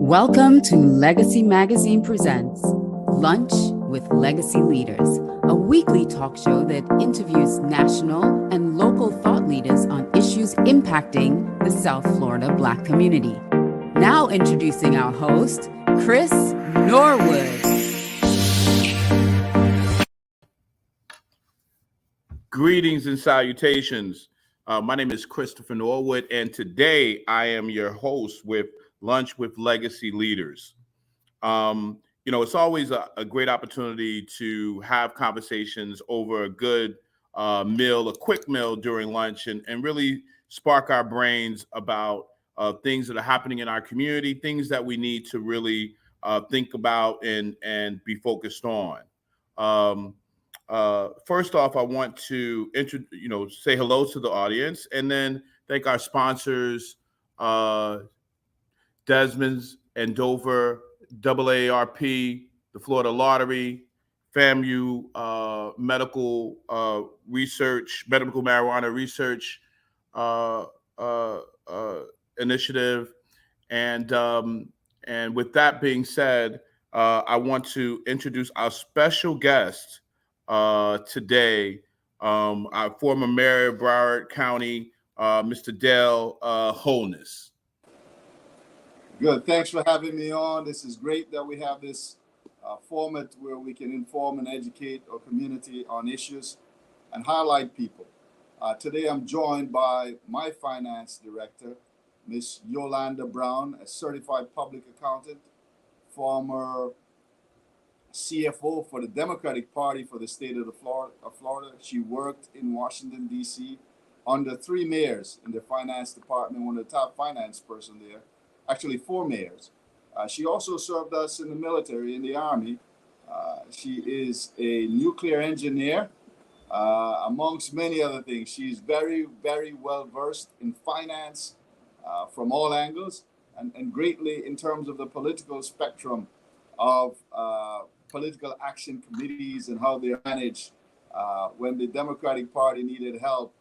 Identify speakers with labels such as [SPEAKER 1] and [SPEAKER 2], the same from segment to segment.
[SPEAKER 1] Welcome to Legacy Magazine Presents Lunch with Legacy Leaders, a weekly talk show that interviews national and local thought leaders on issues impacting the South Florida Black community. Now introducing our host, Chris Norwood.
[SPEAKER 2] Greetings and salutations. My name is Christopher Norwood, and today I am your host with Lunch with Legacy Leaders. It's always a great opportunity to have conversations over a good meal, a quick meal during lunch, and really spark our brains about things that are happening in our community, things that we need to really think about and be focused on. First off, I want to say hello to the audience, and then thank our sponsors, Desmond's and Dover, AARP, the Florida Lottery, FAMU Medical Marijuana Research Initiative, and with that being said, I want to introduce our special guest today, our former mayor of Broward County, Mr. Dale Holness.
[SPEAKER 3] Good. Thanks for having me on. This is great that we have this format where we can inform and educate our community on issues and highlight people. Today, I'm joined by my finance director, Miss Yolanda Brown, a certified public accountant, former CFO for the Democratic Party for the state of Florida. She worked in Washington, D.C. under 3 mayors in the finance department, one of the top finance person there. Actually 4 mayors. She also served us in the military, in the Army. She is a nuclear engineer, amongst many other things. She's very, very well versed in finance from all angles, and greatly in terms of the political spectrum of political action committees and how they're managed. When the Democratic Party needed help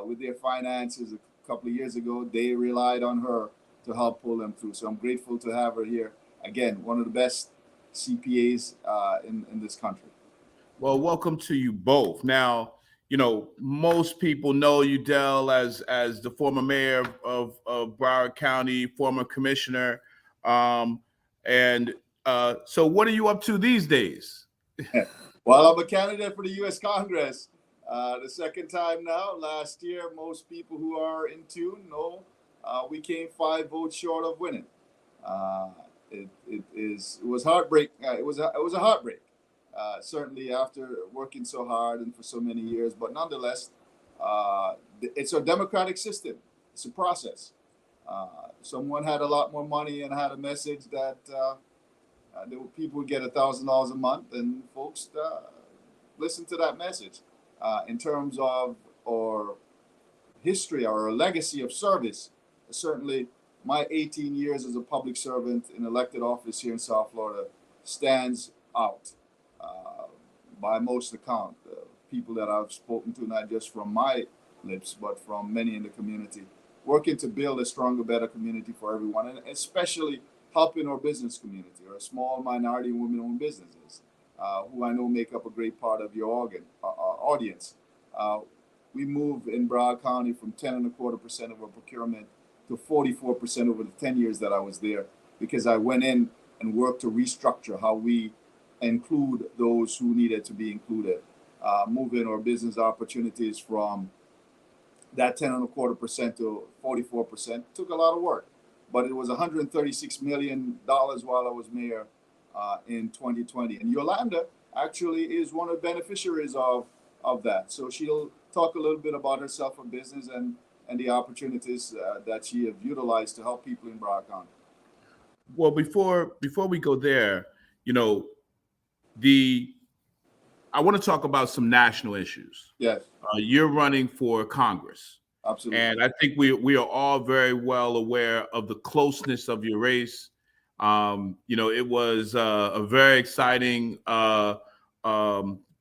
[SPEAKER 3] with their finances a couple of years ago, they relied on her to help pull them through. So I'm grateful to have her here. Again, one of the best CPAs in this country.
[SPEAKER 2] Well, welcome to you both. Now, most people know you, Dell, as the former mayor of Broward County, former commissioner. So what are you up to these days?
[SPEAKER 3] Well, I'm a candidate for the U.S. Congress. The second time now. Last year, most people who are in tune know we came 5 votes short of winning. It was heartbreak. It was a heartbreak. Certainly after working so hard and for so many years, but nonetheless, it's a democratic system. It's a process. Someone had a lot more money and had a message that people would get $1,000 a month, and folks listen to that message. In terms of our history or our legacy of service, certainly my 18 years as a public servant in elected office here in South Florida stands out by most account. People that I've spoken to, not just from my lips, but from many in the community, working to build a stronger, better community for everyone, and especially helping our business community, or small minority and women-owned businesses, who I know make up a great part of your audience. We moved in Broward County from 10.25% of our procurement to 44% over the 10 years that I was there, because I went in and worked to restructure how we include those who needed to be included. Moving our business opportunities from that 10.25% to 44% took a lot of work, but it was $136 million while I was mayor in 2020. And Yolanda actually is one of the beneficiaries of that. So she'll talk a little bit about herself and business and the opportunities that she have utilized to help people in Broward County.
[SPEAKER 2] Well, before we go there, I want to talk about some national issues.
[SPEAKER 3] Yes.
[SPEAKER 2] You're running for Congress.
[SPEAKER 3] Absolutely.
[SPEAKER 2] And I think we are all very well aware of the closeness of your race. It was a very exciting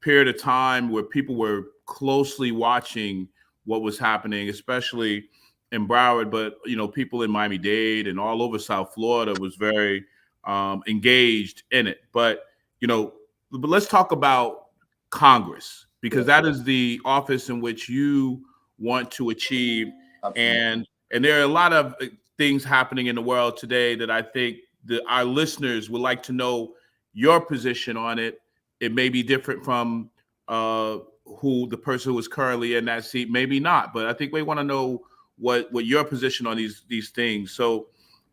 [SPEAKER 2] period of time where people were closely watching what was happening, especially in Broward, but people in Miami-Dade and all over South Florida was very engaged in it. But but let's talk about Congress, because that is the office in which you want to achieve.
[SPEAKER 3] Absolutely.
[SPEAKER 2] And there are a lot of things happening in the world today that I think that our listeners would like to know your position on it. It may be different from who the person who is currently in that seat, maybe not, but I think we want to know what your position on these things. So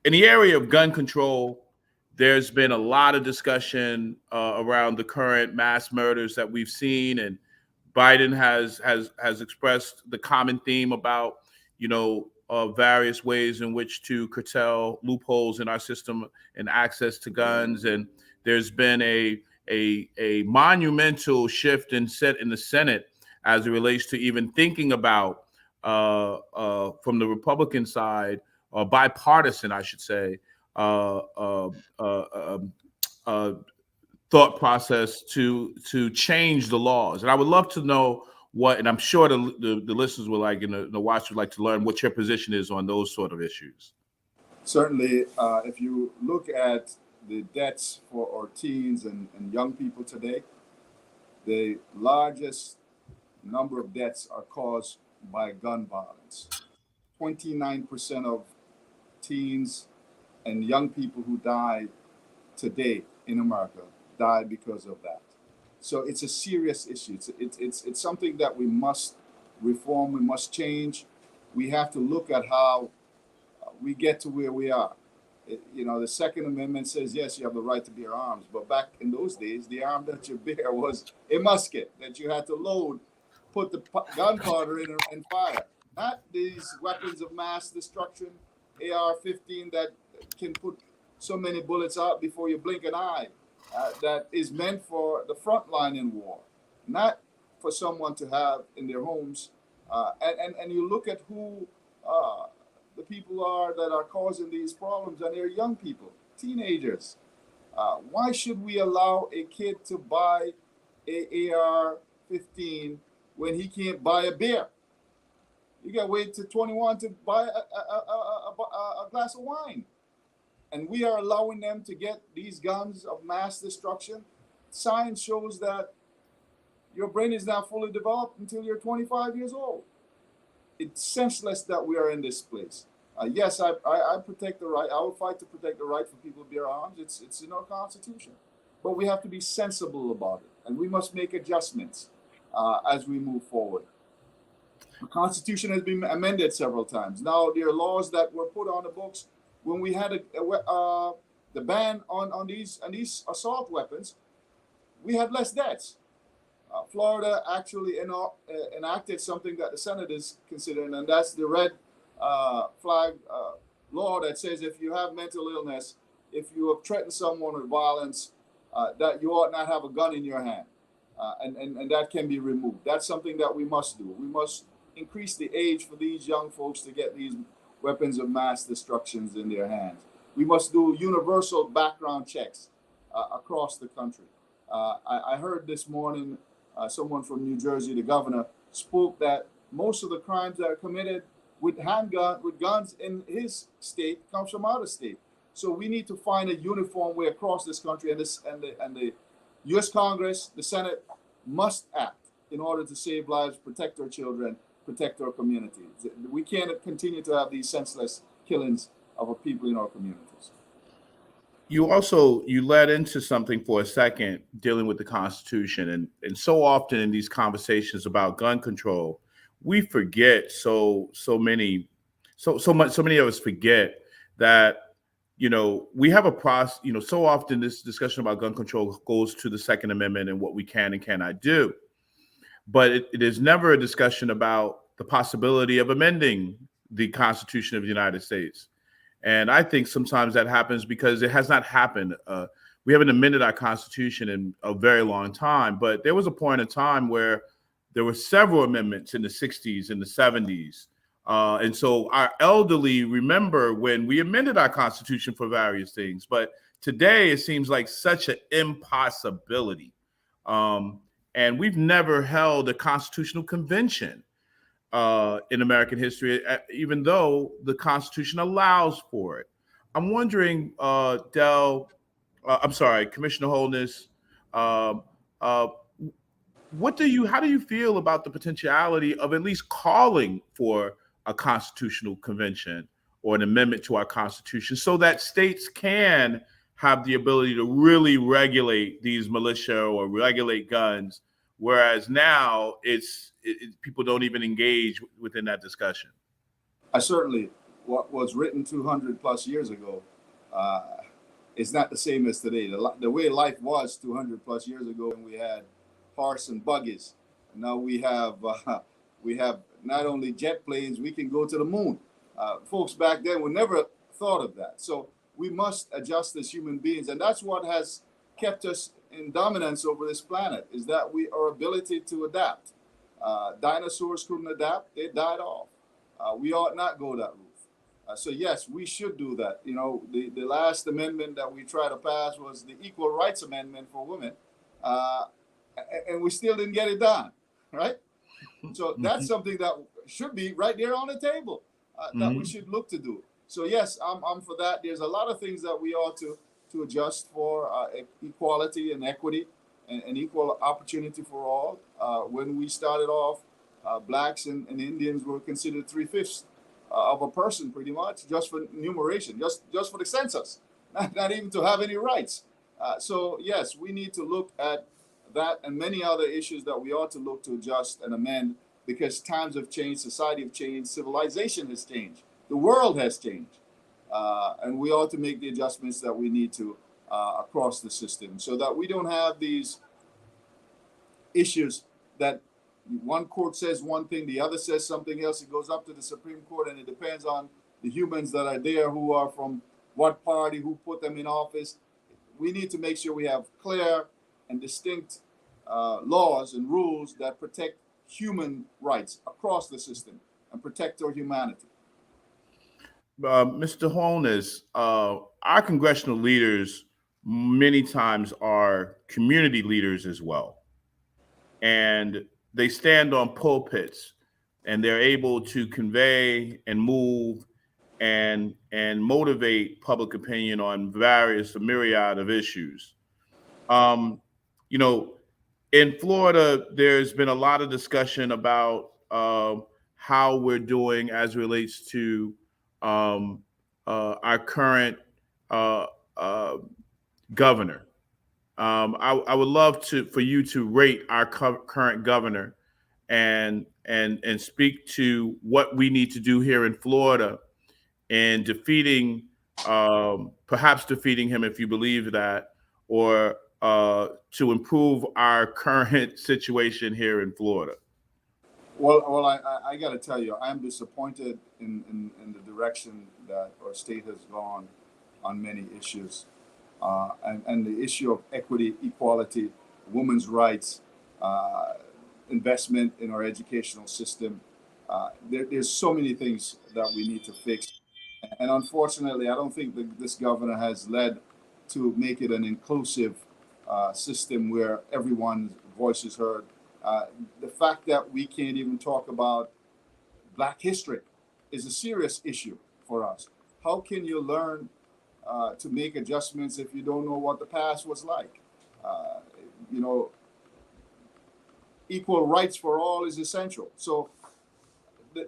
[SPEAKER 2] in the area of gun control, there's been a lot of discussion around the current mass murders that we've seen, and Biden has expressed the common theme about various ways in which to curtail loopholes in our system and access to guns. And there's been a monumental shift in the Senate as it relates to even thinking about from the Republican side, or bipartisan, I should say, thought process to change the laws. And I would love to know what, and I'm sure the listeners would like, and the watchers would like to learn what your position is on those sort of issues.
[SPEAKER 3] Certainly, if you look at the deaths for our teens and young people today, the largest number of deaths are caused by gun violence. 29% of teens and young people who die today in America die because of that. So it's a serious issue. It's something that we must reform. We must change. We have to look at how we get to where we are. The Second Amendment says, yes, you have the right to bear arms. But back in those days, the arm that you bear was a musket that you had to load, put the gunpowder in and fire. Not these weapons of mass destruction, AR-15 that can put so many bullets out before you blink an eye. That is meant for the front line in war, not for someone to have in their homes. And you look at who the people are that are causing these problems, and they're young people, teenagers. Why should we allow a kid to buy a AR-15 when he can't buy a beer? You got to wait till 21 to buy a glass of wine. And we are allowing them to get these guns of mass destruction. Science shows that your brain is not fully developed until you're 25 years old. It's senseless that we are in this place. Yes, I protect the right. I will fight to protect the right for people to bear arms. It's in our Constitution. But we have to be sensible about it. And we must make adjustments as we move forward. The Constitution has been amended several times. Now, there are laws that were put on the books when we had the ban on these assault weapons. We had less deaths. Florida actually enacted something that the Senate is considering, and that's the red flag law that says if you have mental illness, if you have threatened someone with violence, that you ought not have a gun in your hand, and that can be removed. That's something that we must do. We must increase the age for these young folks to get these weapons of mass destructions in their hands. We must do universal background checks across the country. I heard this morning someone from New Jersey, the governor, spoke that most of the crimes that are committed with guns in his state comes from out of state. So we need to find a uniform way across this country, and the U.S. Congress, the Senate must act in order to save lives, protect our children, protect our communities. We can't continue to have these senseless killings of our people in our communities.
[SPEAKER 2] You led into something for a second dealing with the Constitution, and so often in these conversations about gun control, we forget so many of us forget that we have a process. So often this discussion about gun control goes to the Second Amendment and what we can and cannot do. But it is never a discussion about the possibility of amending the Constitution of the United States. And I think sometimes that happens because it has not happened. We haven't amended our Constitution in a very long time, but there was a point in time where there were several amendments in the 60s and the 70s. And so our elderly remember when we amended our Constitution for various things. But today it seems like such an impossibility. And we've never held a constitutional convention. in American history, even though the Constitution allows for it. I'm wondering, I'm sorry, Commissioner Holness, um, uh, how do you feel about the potentiality of at least calling for a constitutional convention or an amendment to our Constitution so that states can have the ability to really regulate these militia or regulate guns, whereas now people don't even engage within that discussion?
[SPEAKER 3] I certainly, what was written 200 plus years ago uh, is not the same as today. The way life was 200 plus years ago, when we had horse and buggies, now we have not only jet planes, we can go to the moon. Folks back then would never thought of that. So we must adjust as human beings, and that's what has kept us in dominance over this planet, is that our ability to adapt. Dinosaurs couldn't adapt; they died off. We ought not go that route. So yes, we should do that. You know, the last amendment that we tried to pass was the Equal Rights Amendment for women, and we still didn't get it done, right? So that's something that should be right there on the table that we should look to do. So yes, I'm for that. There's a lot of things that we ought to adjust for equality and equity and equal opportunity for all. When we started off, blacks and Indians were considered 3/5 of a person, pretty much, just for numeration, just for the census, not even to have any rights. So yes, we need to look at that and many other issues that we ought to look to adjust and amend, because times have changed, society have changed, civilization has changed, the world has changed, and we ought to make the adjustments that we need to across the system, so that we don't have these issues that one court says one thing, the other says something else. It goes up to the Supreme Court, and it depends on the humans that are there, who are from what party, who put them in office. We need to make sure we have clear and distinct laws and rules that protect human rights across the system and protect our humanity.
[SPEAKER 2] Mr. Holness, our congressional leaders many times are community leaders as well. And they stand on pulpits and they're able to convey and move and motivate public opinion on a myriad of issues. You know, in Florida, there's been a lot of discussion about how we're doing as it relates to our current uh, uh, governor. I would love for you to rate our current governor and speak to what we need to do here in Florida in perhaps defeating him, if you believe that, or to improve our current situation here in Florida.
[SPEAKER 3] Well, I got to tell you, I'm disappointed in the direction that our state has gone on many issues. And the issue of equity, equality, women's rights, investment in our educational system. There's so many things that we need to fix. And unfortunately, I don't think this governor has led to make it an inclusive system where everyone's voice is heard. The fact that we can't even talk about Black history is a serious issue for us. How can you learn to make adjustments if you don't know what the past was like? You know, equal rights for all is essential. So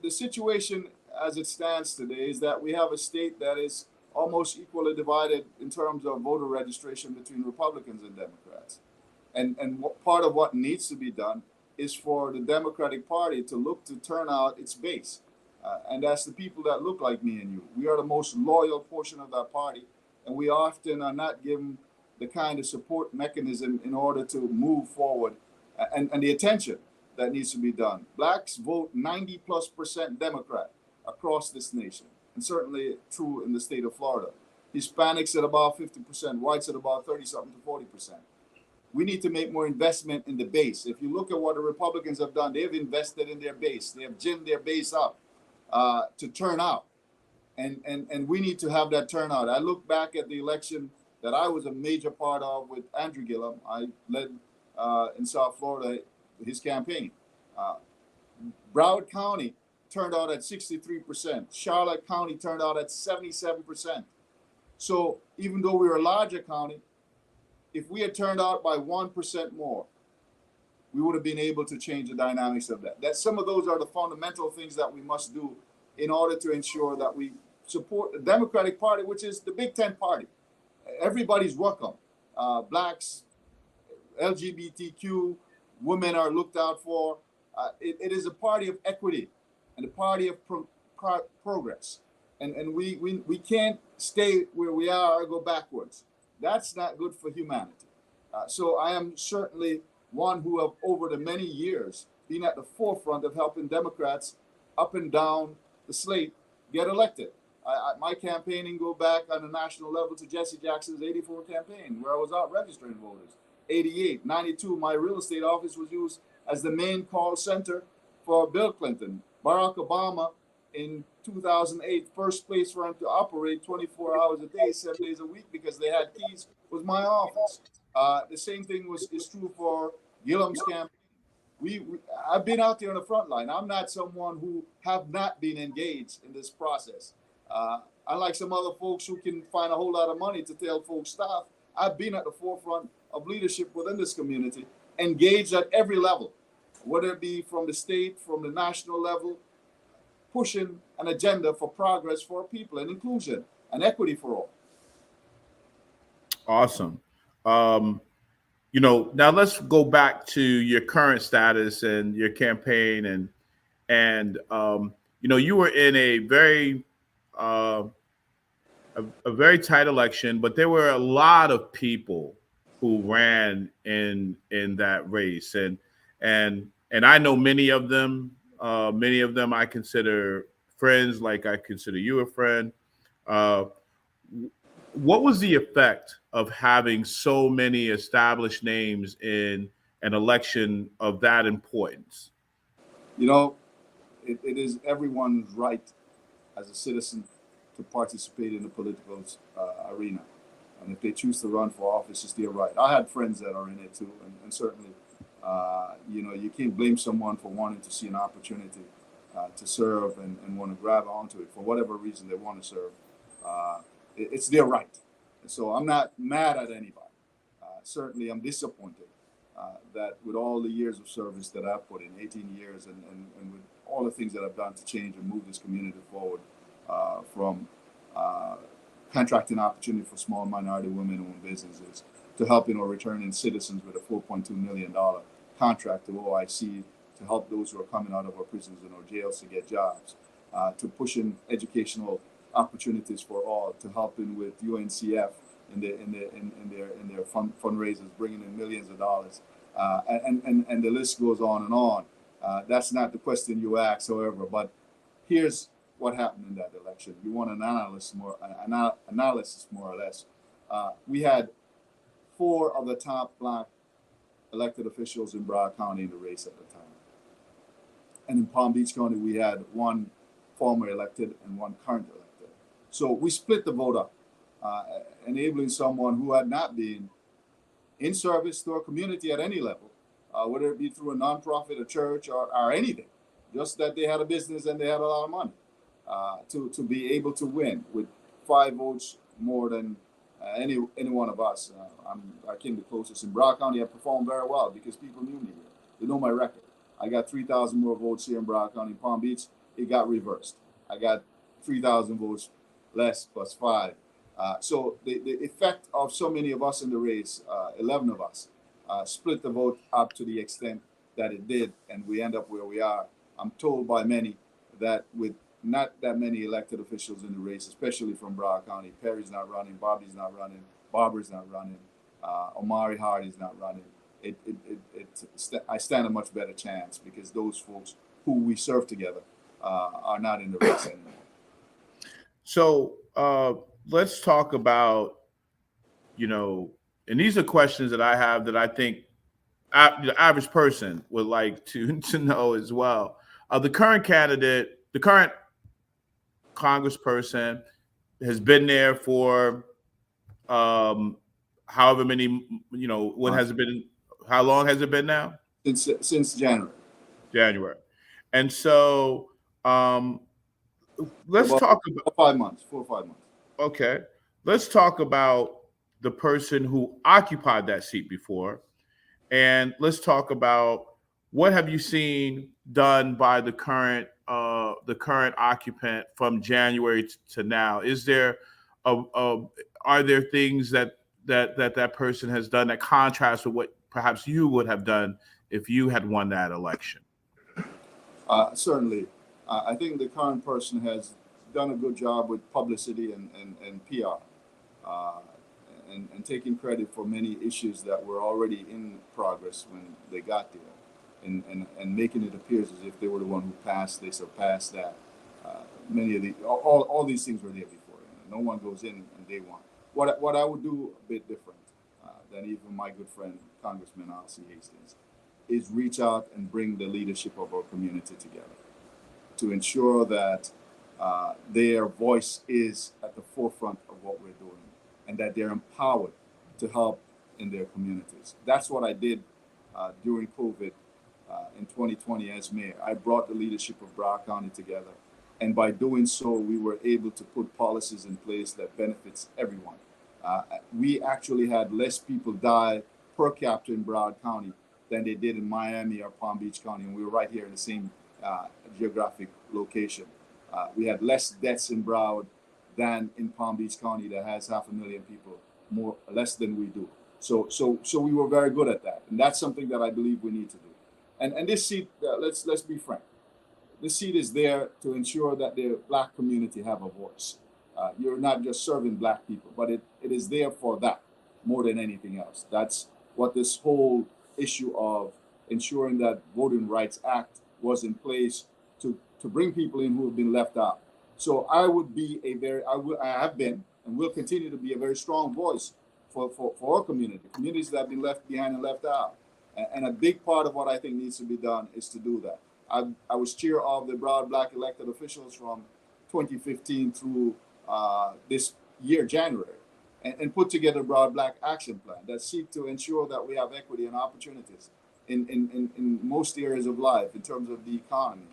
[SPEAKER 3] the situation as it stands today is that we have a state that is almost equally divided in terms of voter registration between Republicans and Democrats. And part of what needs to be done is for the Democratic Party to look to turn out its base. And that's the people that look like me and you. We are the most loyal portion of that party, and we often are not given the kind of support mechanism in order to move forward and the attention that needs to be done. Blacks vote 90+% Democrat across this nation, and certainly true in the state of Florida. Hispanics at about 50%, whites at about 30-something to 40%. We need to make more investment in the base. If you look at what the Republicans have done, they've invested in their base. They have ginned their base up to turn out. And we need to have that turnout. I look back at the election that I was a major part of with Andrew Gillum. I led in South Florida his campaign. Broward County turned out at 63%. Charlotte County turned out at 77%. So even though we were a larger county, if we had turned out by 1% more, we would have been able to change the dynamics of that. That some of those are the fundamental things that we must do in order to ensure that we support the Democratic Party, which is the Big Tent party. Everybody's welcome. Blacks, LGBTQ, women are looked out for. It is a party of equity and a party of progress. And we can't stay where we are or go backwards. That's not good for humanity. So I am certainly one who have over the many years been at the forefront of helping Democrats up and down the slate get elected. My campaigning go back on the national level to Jesse Jackson's 84 campaign, where I was out registering voters. 88, 92, my real estate office was used as the main call center for Bill Clinton. Barack Obama in 2008, first place for him to operate 24 hours a day, 7 days a week, because they had keys, was my office. The same thing is true for Gillum's campaign. I've been out there on the front line. I'm not someone who have not been engaged in this process. Unlike some other folks who can find a whole lot of money to tell folks stuff, I've been at the forefront of leadership within this community, engaged at every level, whether it be from the state, from the national level, pushing an agenda for progress for people and inclusion and equity for all.
[SPEAKER 2] Awesome. Now let's go back to your current status and your campaign, and you were in a very tight election, but there were a lot of people who ran in that race, and I know many of them. Many of them I consider friends, like I consider you a friend. What was the effect of having so many established names in an election of that importance?
[SPEAKER 3] It is everyone's right as a citizen to participate in the political arena. And if they choose to run for office, it's their right. I had friends that are in it too. And certainly, you can't blame someone for wanting to see an opportunity to serve and want to grab onto it for whatever reason they want to serve. It's their right. So I'm not mad at anybody. Certainly, I'm disappointed that with all the years of service that I've put in, 18 years, and with all the things that I've done to change and move this community forward, from contracting opportunity for small minority women-owned businesses to helping or returning citizens with a $4.2 million contract to OIC to help those who are coming out of our prisons and our jails to get jobs, to pushing educational opportunities for all, to helping with UNCF in their fundraisers, bringing in millions of dollars, and the list goes on and on. That's not the question you asked, however, but here's what happened in that election. You want an analysis more or less. We had 4 of the top Black elected officials in Broward County in the race at the time. And in Palm Beach County, we had 1 former elected and 1 current elected. So we split the vote up, enabling someone who had not been in service to our community at any level, whether it be through a nonprofit, a church, or anything, just that they had a business and they had a lot of money, to be able to win with 5 votes more than any one of us. I came the closest. In Broward County, I performed very well because people knew me here. They know my record. I got 3,000 more votes here in Broward County. In Palm Beach, it got reversed. I got 3,000 votes less plus 5. So the effect of so many of us in the race, 11 of us, split the vote up to the extent that it did, and we end up where we are. I'm told by many that with not that many elected officials in the race, especially from Broward County, Perry's not running, Bobby's not running, Barbara's not running, Omari Hardy's not running. I stand a much better chance because those folks who we serve together are not in the race anymore.
[SPEAKER 2] So let's talk about, and these are questions that I have that I think the average person would like to know as well. The current candidate, the current congressperson has been there for however many, what has it been? How long has it been now?
[SPEAKER 3] Since January.
[SPEAKER 2] January. And so let's
[SPEAKER 3] About
[SPEAKER 2] talk about
[SPEAKER 3] 5 months, 4 or 5 months.
[SPEAKER 2] okay. Let's talk about the person who occupied that seat before, and let's talk about what have you seen done by the current occupant from January to now. Is there a are there things that person has done that contrast with what perhaps you would have done if you had won that election?
[SPEAKER 3] Certainly, I think the current person has done a good job with publicity and PR, uh, and taking credit for many issues that were already in progress when they got there, and making it appear as if they were the one who passed, they surpassed that. Many of the all these things were there before. No one goes in and day one. What I would do a bit different than even my good friend Congressman R.C. Hastings is reach out and bring the leadership of our community together to ensure that their voice is at the forefront of what we're doing and that they're empowered to help in their communities. That's what I did during COVID in 2020 as mayor. I brought the leadership of Broward County together. And by doing so, we were able to put policies in place that benefits everyone. We actually had less people die per capita in Broward County than they did in Miami or Palm Beach County, and we were right here in the same geographic location. We had less deaths in Broward than in Palm Beach County that has 500,000 people, less than we do. So we were very good at that, and that's something that I believe we need to do. And this seat, let's be frank, this seat is there to ensure that the Black community have a voice. You're not just serving Black people, but it is there for that more than anything else. That's what this whole issue of ensuring that Voting Rights Act was in place to bring people in who have been left out. So I would be I have been and will continue to be a very strong voice for our communities that have been left behind and left out. And a big part of what I think needs to be done is to do that. I was chair of the Broward Black elected officials from 2015 through this year, January, and put together a Broward Black action plan that seek to ensure that we have equity and opportunities in most areas of life, in terms of the economy,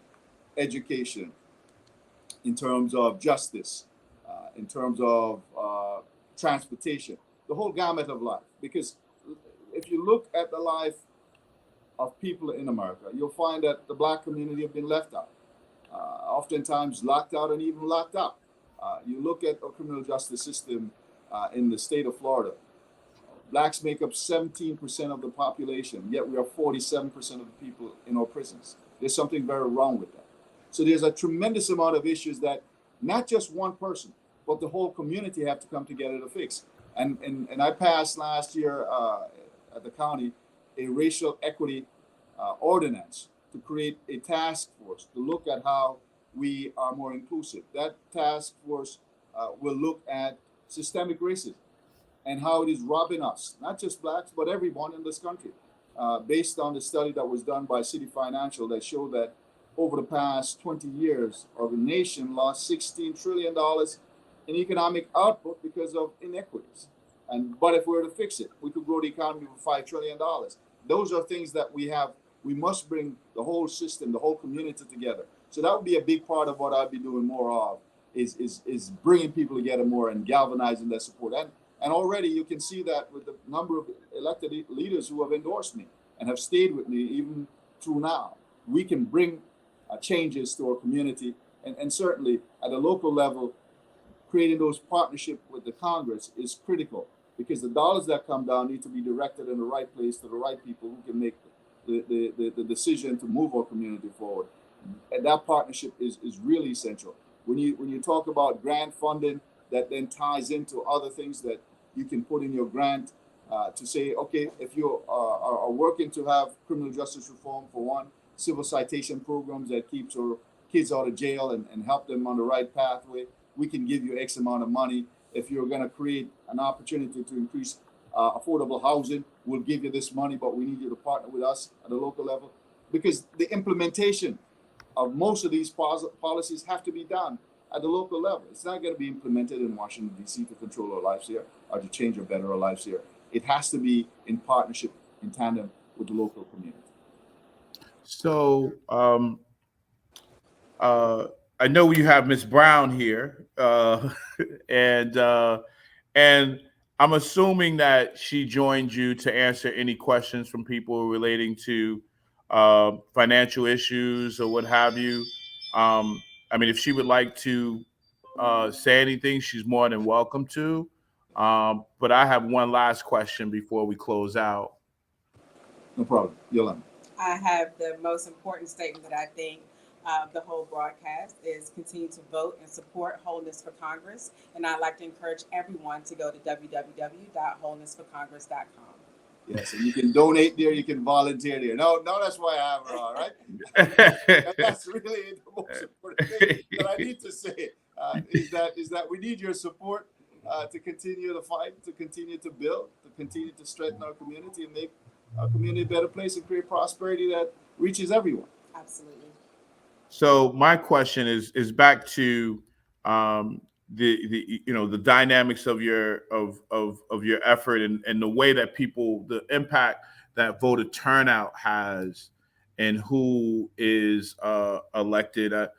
[SPEAKER 3] education, in terms of justice, in terms of transportation, the whole gamut of life. Because if you look at the life of people in America, you'll find that the Black community have been left out, oftentimes locked out and even locked up. You look at our criminal justice system in the state of Florida. Blacks make up 17% of the population, yet we are 47% of the people in our prisons. There's something very wrong with that. So there's a tremendous amount of issues that not just one person, but the whole community have to come together to fix. And I passed last year at the county a racial equity ordinance to create a task force to look at how we are more inclusive. That task force will look at systemic racism and how it is robbing us, not just Blacks, but everyone in this country. Based on the study that was done by City Financial that showed that over the past 20 years, our nation lost $16 trillion in economic output because of inequities. But if we were to fix it, we could grow the economy for $5 trillion. Those are things that we must bring the whole system, the whole community together. So that would be a big part of what I'd be doing more of, is bringing people together more and galvanizing their support. And already you can see that with the number of elected leaders who have endorsed me and have stayed with me even through now. We can bring changes to our community. And certainly at a local level, creating those partnerships with the Congress is critical, because the dollars that come down need to be directed in the right place to the right people who can make the decision to move our community forward. And that partnership is really essential. When you talk about grant funding that then ties into other things that you can put in your grant, to say, okay, if you are working to have criminal justice reform for one, civil citation programs that keeps our kids out of jail and help them on the right pathway, we can give you X amount of money. If you're going to create an opportunity to increase affordable housing, we'll give you this money, but we need you to partner with us at the local level, because the implementation of most of these policies have to be done at the local level. It's not going to be implemented in Washington, D.C. to control our lives here or to change or better our lives here. It has to be in partnership, in tandem with the local community.
[SPEAKER 2] So uh, I know you have Miss Brown here, and and I'm assuming that she joined you to answer any questions from people relating to financial issues or what have you. Um, I mean, if she would like to say anything, she's more than welcome to. But I have one last question before we close out.
[SPEAKER 3] No problem. Yolanda.
[SPEAKER 4] I have the most important statement that I think of the whole broadcast is continue to vote and support Holness for Congress. And I'd like to encourage everyone to go to www.holnessforcongress.com.
[SPEAKER 3] Yes, and you can donate there, you can volunteer there. No, that's why I have her on, right? And that's really the most important thing that I need to say is that we need your support to continue the fight, to continue to build, to continue to strengthen our community and make our community a better place and create prosperity that reaches everyone.
[SPEAKER 4] Absolutely.
[SPEAKER 2] So my question is back to um, the the dynamics of your effort and the way that people, the impact that voter turnout has and who is elected. I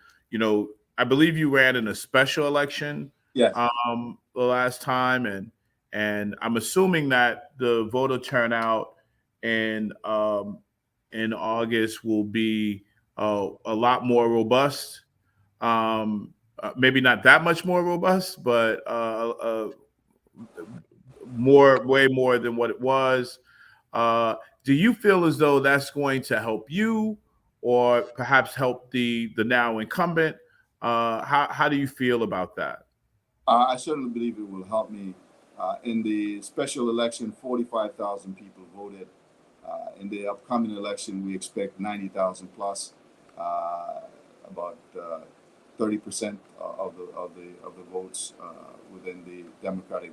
[SPEAKER 2] believe you ran in a special election
[SPEAKER 3] Yes.
[SPEAKER 2] the last time, and I'm assuming that the voter turnout in in August will be a lot more robust. Maybe not that much more robust, but way more than what it was. Do you feel as though that's going to help you, or perhaps help the now incumbent? How do you feel about that?
[SPEAKER 3] I certainly believe it will help me. In the special election, 45,000 people voted. In the upcoming election, we expect 90,000 plus, about 30% of the votes within the Democratic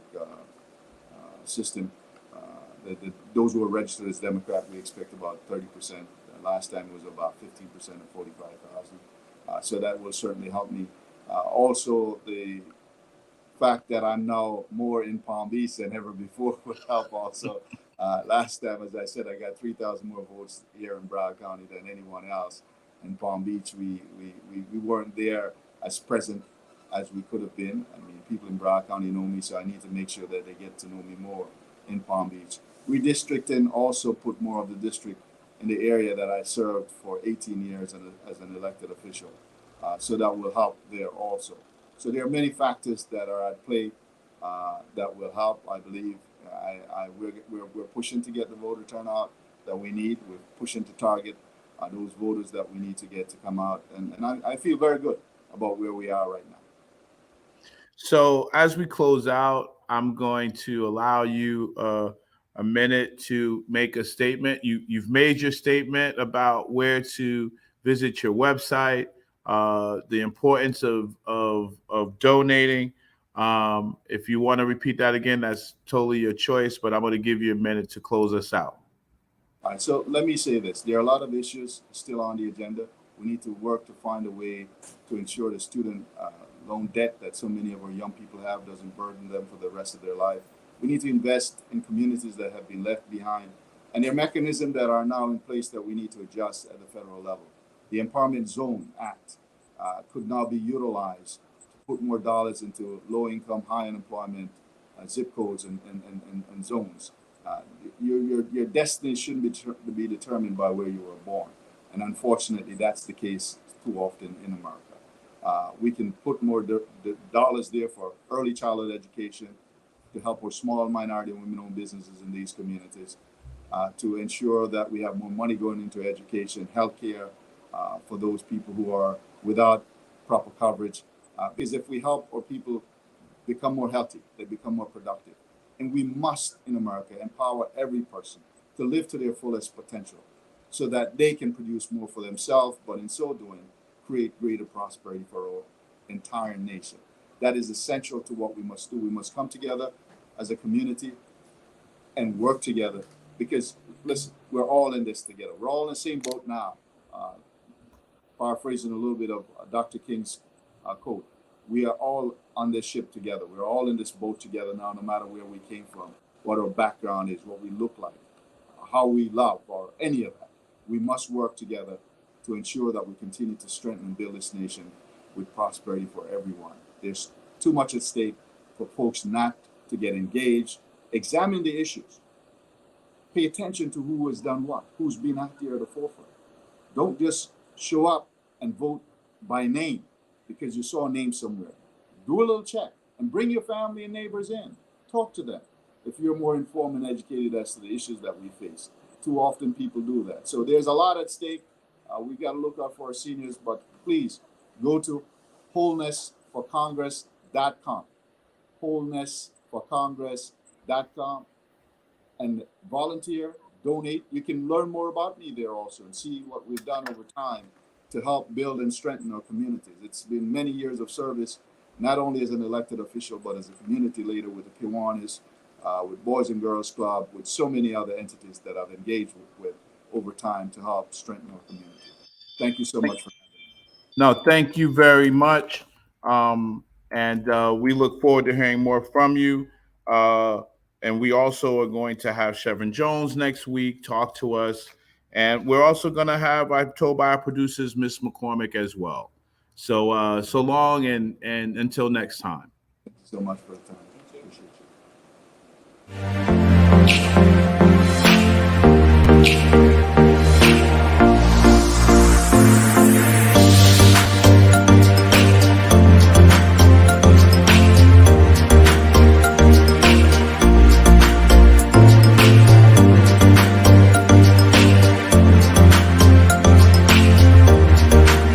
[SPEAKER 3] system. Those who are registered as Democrat, we expect about 30%. Last time it was about 15% of 45,000. So that will certainly help me. Also, the fact that I'm now more in Palm Beach than ever before will help also. Last time, as I said, I got 3,000 more votes here in Broward County than anyone else. In Palm Beach, we weren't there as present as we could have been. I mean, people in Broward County know me, so I need to make sure that they get to know me more in Palm Beach. Redistricting also put more of the district in the area that I served for 18 years as an elected official. So that will help there also. So there are many factors that are at play that will help. I believe we're pushing to get the voter turnout that we need. We're pushing to target those voters that we need to get to come out, and I feel very good about where we are right now.
[SPEAKER 2] So as we close out, I'm going to allow you a minute to make a statement. You've made your statement about where to visit your website, the importance of donating. If you want to repeat that again, that's totally your choice. But I'm going to give you a minute to close us out.
[SPEAKER 3] All right, so let me say this. There are a lot of issues still on the agenda. We need to work to find a way to ensure the student loan debt that so many of our young people have doesn't burden them for the rest of their life. We need to invest in communities that have been left behind. And there are mechanisms that are now in place that we need to adjust at the federal level. The Empowerment Zone Act could now be utilized to put more dollars into low-income, high unemployment zip codes and zones. Your destiny shouldn't be determined by where you were born. And unfortunately, that's the case too often in America. We can put more dollars there for early childhood education to help our small minority and women-owned businesses in these communities, to ensure that we have more money going into education, healthcare for those people who are without proper coverage. Because if we help our people become more healthy, they become more productive. And we must, in America, empower every person to live to their fullest potential so that they can produce more for themselves, but in so doing, create greater prosperity for our entire nation. That is essential to what we must do. We must come together as a community and work together because, listen, we're all in this together. We're all in the same boat now. Paraphrasing a little bit of Dr. King's quote, we are all on this ship together. We're all in this boat together now, no matter where we came from, what our background is, what we look like, how we love, or any of that. We must work together to ensure that we continue to strengthen and build this nation with prosperity for everyone. There's too much at stake for folks not to get engaged. Examine the issues. Pay attention to who has done what, who's been out there at the forefront. Don't just show up and vote by name because you saw a name somewhere. Do a little check and bring your family and neighbors in. Talk to them if you're more informed and educated as to the issues that we face. Too often people do that. So there's a lot at stake. We got to look out for our seniors, but please go to holnessforcongress.com. holnessforcongress.com and volunteer, donate. You can learn more about me there also and see what we've done over time to help build and strengthen our communities. It's been many years of service, not only as an elected official, but as a community leader with the Kiwanis, with Boys and Girls Club, with so many other entities that I've engaged with over time to help strengthen our community. Thank you so much for having me.
[SPEAKER 2] No, thank you very much. And we look forward to hearing more from you. And we also are going to have Chevron Jones next week talk to us. And we're also going to have, I've told by our producers, Miss McCormick as well. So so long and until next time.
[SPEAKER 3] Thank you so much for the time. Appreciate you.